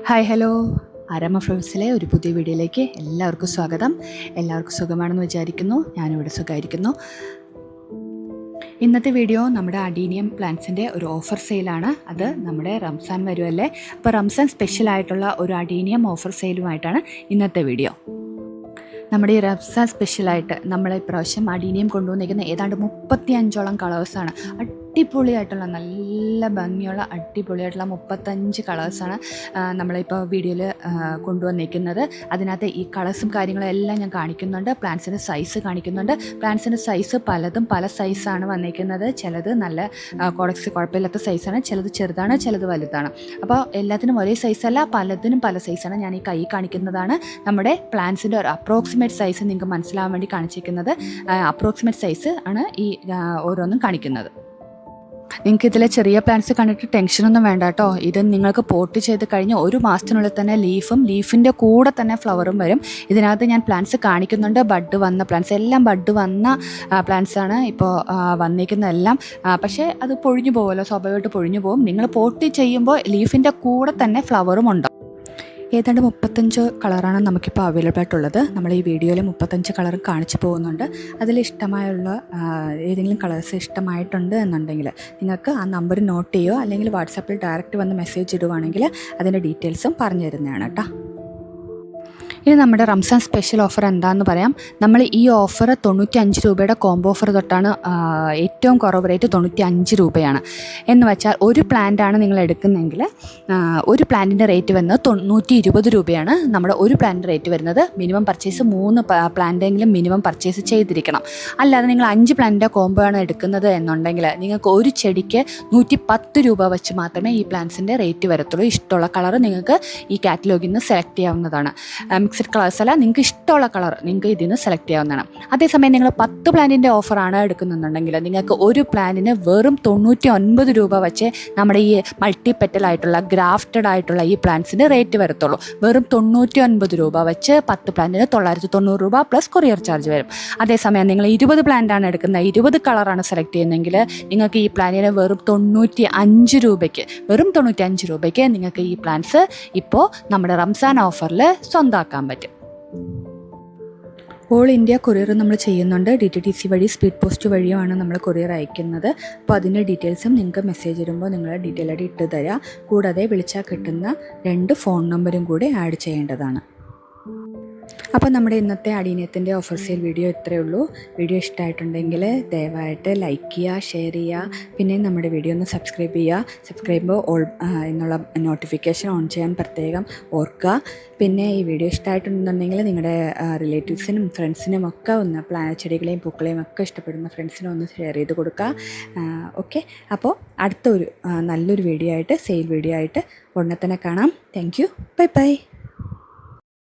Hi hello ആരമ്മ ഫ്ലവേഴ്സിലെ ഒരു പുതിയ വീഡിയോയിലേക്ക് എല്ലാവർക്കും സ്വാഗതം. എല്ലാവർക്കും സുഖമാണെന്ന് വിചാരിക്കുന്നു. ഞാനിവിടെ സുഖമായിരിക്കുന്നു. ഇന്നത്തെ വീഡിയോ നമ്മുടെ അഡീനിയം പ്ലാന്റ്സിൻ്റെ ഒരു ഓഫർ സെയിലാണ്. അത് നമ്മുടെ റംസാൻ വരുമല്ലേ, അപ്പോൾ റംസാൻ സ്പെഷ്യലായിട്ടുള്ള ഒരു അഡീനിയം ഓഫർ സെയിലുമായിട്ടാണ് ഇന്നത്തെ വീഡിയോ. നമ്മുടെ ഈ റംസാൻ സ്പെഷ്യലായിട്ട് നമ്മൾ ഇപ്രാവശ്യം അഡീനിയം കൊണ്ടുവന്നിരിക്കുന്ന ഏതാണ്ട് 35ഓളം കളേഴ്സാണ്. അടിപൊളിയായിട്ടുള്ള നല്ല ഭംഗിയുള്ള അടിപൊളിയായിട്ടുള്ള 35 കളേഴ്സാണ് നമ്മളിപ്പോൾ വീഡിയോയിൽ കൊണ്ടുവന്നിരിക്കുന്നത്. അതിനകത്ത് ഈ കളേഴ്സും കാര്യങ്ങളും എല്ലാം ഞാൻ കാണിക്കുന്നുണ്ട്. പ്ലാന്റ്സിൻ്റെ സൈസ് കാണിക്കുന്നുണ്ട്. പ്ലാന്റ്സിൻ്റെ സൈസ് പലതും പല സൈസാണ് വന്നിരിക്കുന്നത്. ചിലത് നല്ല കുഴപ്പമില്ലാത്ത സൈസാണ്, ചിലത് ചെറുതാണ്, ചിലത് വലുതാണ്. അപ്പോൾ എല്ലാത്തിനും ഒരേ സൈസല്ല, പലതിനും പല സൈസാണ്. ഞാൻ ഈ കൈ കാണിക്കുന്നതാണ് നമ്മുടെ പ്ലാന്റ്സിൻ്റെ ഒരു അപ്രോക്സിമേറ്റ് സൈസ് നിങ്ങൾക്ക് മനസ്സിലാവാൻ വേണ്ടി കാണിച്ചിരിക്കുന്നത്. അപ്രോക്സിമേറ്റ് സൈസ് ആണ് ഈ ഓരോന്നും കാണിക്കുന്നത്. നിങ്ങൾക്ക് ഇതിലെ ചെറിയ പ്ലാന്റ്സ് കണ്ടിട്ട് ടെൻഷനൊന്നും വേണ്ട കേട്ടോ. ഇത് നിങ്ങൾക്ക് പോട്ട് ചെയ്ത് കഴിഞ്ഞ് 1 മാസത്തിനുള്ളിൽ തന്നെ ലീഫിൻ്റെ കൂടെ തന്നെ ഫ്ലവറും വരും. ഇതിനകത്ത് ഞാൻ പ്ലാന്റ്സ് കാണിക്കുന്നുണ്ട്. ബഡ് വന്ന പ്ലാന്റ്സ് എല്ലാം ബഡ് വന്ന പ്ലാന്റ്സാണ് ഇപ്പോൾ വന്നിരിക്കുന്നതെല്ലാം. പക്ഷേ അത് പൊഴിഞ്ഞു പോകുമല്ലോ, സ്വാഭാവികമായിട്ട് പൊഴിഞ്ഞു പോകും. നിങ്ങൾ പോട്ട് ചെയ്യുമ്പോൾ ലീഫിൻ്റെ കൂടെ തന്നെ ഫ്ലവറും ഉണ്ടാവും. ഏതാണ്ട് 35 കളറാണ് നമുക്കിപ്പോൾ അവൈലബിൾ ആയിട്ടുള്ളത്. നമ്മൾ ഈ വീഡിയോയിൽ 35 കളർ കാണിച്ചു പോകുന്നുണ്ട്. അതിൽ ഇഷ്ടമായുള്ള ഏതെങ്കിലും കളേഴ്സ് ഇഷ്ടമായിട്ടുണ്ട് എന്നുണ്ടെങ്കിൽ നിങ്ങൾക്ക് ആ നമ്പർ നോട്ട് ചെയ്യുകയോ അല്ലെങ്കിൽ വാട്സാപ്പിൽ ഡയറക്റ്റ് വന്ന് മെസ്സേജ് ഇടുവാണെങ്കിൽ അതിൻ്റെ ഡീറ്റെയിൽസും പറഞ്ഞു തരുന്നതാണ് കേട്ടോ. ഇനി നമ്മുടെ റംസാൻ സ്പെഷ്യൽ ഓഫർ എന്താണെന്ന് പറയാം. നമ്മൾ ഈ ഓഫർ 95 രൂപയുടെ കോംബോ ഓഫർ തൊട്ടാണ്. ഏറ്റവും കുറവ് റേറ്റ് 95 രൂപയാണ്. എന്ന് വെച്ചാൽ ഒരു പ്ലാന്റാണ് നിങ്ങൾ എടുക്കുന്നതെങ്കിൽ ഒരു പ്ലാന്റിൻ്റെ റേറ്റ് വരുന്നത് 120 രൂപയാണ്. നമ്മുടെ ഒരു പ്ലാന്റിൻ്റെ റേറ്റ് വരുന്നത് മിനിമം പർച്ചേസ് 3 പ്ലാന്റെങ്കിലും മിനിമം പർച്ചേസ് ചെയ്തിരിക്കണം. അല്ലാതെ നിങ്ങൾ 5 പ്ലാന്റിൻ്റെ കോംബോ ആണ് എടുക്കുന്നത് എന്നുണ്ടെങ്കിൽ നിങ്ങൾക്ക് ഒരു ചെടിക്ക് 110 രൂപ വെച്ച് മാത്രമേ ഈ പ്ലാന്റ്സിൻ്റെ റേറ്റ് വരത്തുള്ളൂ. ഇഷ്ടമുള്ള കളർ നിങ്ങൾക്ക് ഈ കാറ്റലോഗിൽ നിന്ന് സെലക്ട് ചെയ്യാവുന്നതാണ്. മിക്സഡ് കളേഴ്സ് അല്ല, നിങ്ങൾക്ക് ഇഷ്ടമുള്ള കളർ നിങ്ങൾക്ക് ഇതിൽ നിന്ന് സെലക്ട് ചെയ്യാവുന്നതാണ്. അതേസമയം നിങ്ങൾ 10 പ്ലാന്റിൻ്റെ ഓഫറാണ് എടുക്കുന്നുണ്ടെങ്കിൽ നിങ്ങൾക്ക് ഒരു പ്ലാന്റിന് വെറും 99 രൂപ വെച്ച് നമ്മുടെ ഈ മൾട്ടി പെറ്റലായിട്ടുള്ള ഗ്രാഫ്റ്റഡ് ആയിട്ടുള്ള ഈ പ്ലാന്റ്സിൻ്റെ റേറ്റ് വരത്തുള്ളൂ. വെറും 99 രൂപ വെച്ച് 10 പ്ലാന്റിന് 990 രൂപ പ്ലസ് കൊറിയർ ചാർജ് വരും. അതേസമയം നിങ്ങൾ 20 പ്ലാന്റാണ് എടുക്കുന്നത്, 20 കളറാണ് സെലക്ട് ചെയ്യുന്നതെങ്കിൽ നിങ്ങൾക്ക് ഈ പ്ലാന്റിന് വെറും 95 രൂപയ്ക്ക് നിങ്ങൾക്ക് ഈ പ്ലാന്റ്സ് ഇപ്പോൾ നമ്മുടെ റംസാൻ ഓഫറിൽ സ്വന്തമാക്കാൻ പറ്റും. ഓൾ ഇന്ത്യ കൊറിയർ നമ്മൾ ചെയ്യുന്നുണ്ട്. DTDC വഴി സ്പീഡ് പോസ്റ്റ് വഴിയുമാണ് നമ്മൾ കൊറിയർ അയക്കുന്നത്. അപ്പോൾ അതിൻ്റെ ഡീറ്റെയിൽസും നിങ്ങൾക്ക് മെസ്സേജ് ഇടുമ്പോൾ നിങ്ങൾ ഡീറ്റെയിൽ ആയിട്ട് ഇട്ട് തരാം. കൂടാതെ വിളിച്ചാൽ കിട്ടുന്ന 2 ഫോൺ നമ്പരും കൂടി ആഡ് ചെയ്യേണ്ടതാണ്. അപ്പോൾ നമ്മുടെ ഇന്നത്തെ അഡീനിയത്തിൻ്റെ ഓഫർ സെയിൽ വീഡിയോ ഇത്രയേ ഉള്ളൂ. വീഡിയോ ഇഷ്ടമായിട്ടുണ്ടെങ്കിൽ ദയവായിട്ട് ലൈക്ക് ചെയ്യുക, ഷെയർ ചെയ്യുക. പിന്നെ നമ്മുടെ വീഡിയോ ഒന്ന് സബ്സ്ക്രൈബ് ചെയ്യുമ്പോൾ ഓൾ എന്നുള്ള നോട്ടിഫിക്കേഷൻ ഓൺ ചെയ്യാൻ പ്രത്യേകം ഓർക്കുക. പിന്നെ ഈ വീഡിയോ ഇഷ്ടമായിട്ടുണ്ടെന്നുണ്ടെങ്കിൽ നിങ്ങളുടെ റിലേറ്റീവ്സിനും ഫ്രണ്ട്സിനും ഒക്കെ ഒന്ന് ചെടികളെയും പൂക്കളെയും ഒക്കെ ഇഷ്ടപ്പെടുന്ന ഫ്രണ്ട്സിനും ഒന്ന് ഷെയർ ചെയ്ത് കൊടുക്കുക. ഓക്കെ, അപ്പോൾ അടുത്തൊരു നല്ലൊരു വീഡിയോ ആയിട്ട് സെയിൽ വീഡിയോ ആയിട്ട് ഉടനെ തന്നെ കാണാം. Thank you. Bye bye.